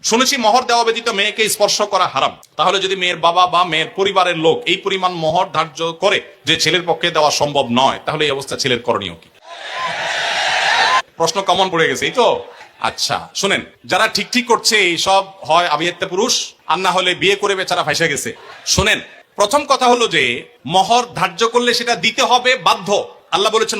শুনেছি মোহর দেওয়া ব্যতীত মেয়েকে স্পর্শ করা হারাম। তাহলে যদি মেয়ের বাবা বা মেয়ের পরিবারের লোক এই পরিমাণ মোহর ধার্য করে যে ছেলের পক্ষে দেওয়া সম্ভব নয়, তাহলে এই অবস্থা ছেলের করণীয় কি? প্রশ্ন কমন পড়ে গেছে, এই তো। আচ্ছা শুনেন, যারা ঠিক ঠিক করছে এই সব হয় আবিয়াত্তে পুরুষ, আর না হলে বিয়ে করে বেচারা ফাইসা গেছে। শুনেন, প্রথম কথা হলো যে মোহর ধার্য করলে সেটা দিতে হবে বাধ্য। আল্লাহ বলেছেন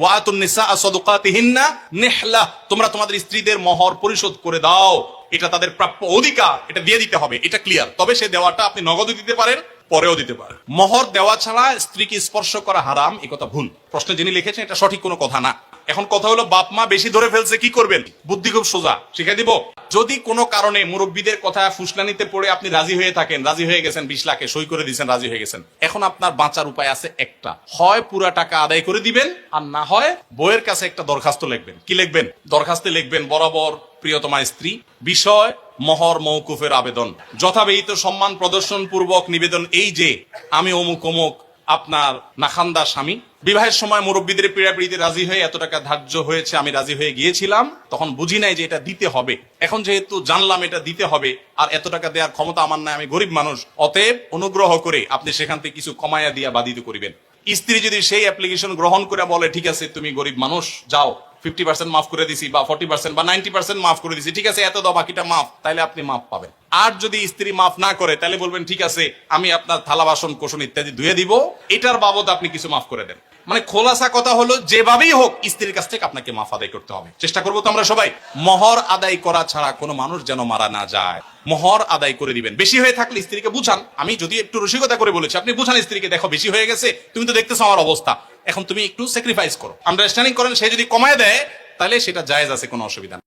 ওয়াতুন নিসা সাদুকাতিহিন্না নিহলা, তোমরা তোমাদের স্ত্রীদের মোহর পরিশোধ করে দাও, এটা তাদের প্রাপ্য অধিকার, এটা দিয়ে দিতে হবে, এটা ক্লিয়ার। তবে সে দেওয়াটা আপনি নগদও দিতে পারেন, পরেও দিতে পারেন। মোহর দেওয়া ছাড়া স্ত্রীকে স্পর্শ করা হারাম, এই কথা ভুল। প্রশ্নে যিনি লিখেছেন এটা সঠিক কোনো কথা না। এখন কথা হলো বাপ মা বেশি ধরে ফেলছে, কি করবেন? বুদ্ধি খুব সোজা, শিখাই দিব। যদি কোনো কারণে মুরব্বীদের কথা ফুসলানিতে পড়ে আপনি রাজি হয়ে থাকেন, রাজি হয়ে গেছেন, 20 লাখে সই করে দিয়েছেন, রাজি হয়ে গেছেন, এখন আপনার বাঁচার উপায় আছে একটা, হয় পুরা টাকা আদায় করে দিবেন, আর না হয় বইয়ের কাছে একটা দরখাস্ত লিখবেন। কি লিখবেন? দরখাস্তে লিখবেন, বরাবর প্রিয়তমা স্ত্রী, বিষয় মোহর মওকুফের আবেদন, যথাবিহিত সম্মান প্রদর্শন পূর্বক নিবেদন এই যে আমি অমুক অমুক আপনার নাখান্দা স্বামী, বিবাহের সময় মুরব্বীদের পীড়াপিড়িতে রাজি হয়ে এত টাকা ধার্য হয়েছে, আমি রাজি হয়ে গিয়েছিলাম, তখন বুঝি নাই যে এটা দিতে হবে। এখন যেহেতু জানলাম এটা দিতে হবে, আর এত টাকা দেওয়ার ক্ষমতা আমার নাই, আমি গরিব মানুষ, অতএব অনুগ্রহ করে আপনি সেখান থেকে কিছু কমাইয়া দিয়া বাধিত করিবেন। স্ত্রী যদি সেই অ্যাপ্লিকেশন গ্রহণ করে বলে ঠিক আছে তুমি গরিব মানুষ, যাও 50% মাফ করে দিছি, বা 40% বা 90% মাফ করে দিছি, ঠিক আছে এত দাও, বাকিটা মাফ, তাইলে আপনি মাফ পাবেন। আর যদি স্ত্রী মাফ না করে, তাহলে বলবেন ঠিক আছে আমি আপনার থালা বাসন কোসন ইত্যাদি ধুয়ে দিব, এটার বাবদ আপনি কিছু মাফ করে দেন। মানে খোলাসা কথা হলো যেভাবেই হোক স্ত্রীর কাছ থেকে আপনাকে মাফ আদায় করতে হবে। চেষ্টা করবো তো আমরা সবাই। মোহর আদায় করা ছাড়া কোনো মানুষ যেন মারা না যায়, মোহর আদায় করে দিবেন। বেশি হয়ে থাকলে স্ত্রীকে বুঝান, আমি যদি একটু রসিকতা করে বলেছি, আপনি বুঝান স্ত্রীকে, দেখো বেশি হয়ে গেছে, তুমি তো দেখতেছো আমার অবস্থা, এখন তুমি একটু স্যাক্রিফাইস করো, আন্ডারস্ট্যান্ডিং করেন। সে যদি কমায় দেয় তাহলে সেটা জায়েজ আছে, কোনো অসুবিধা নেই।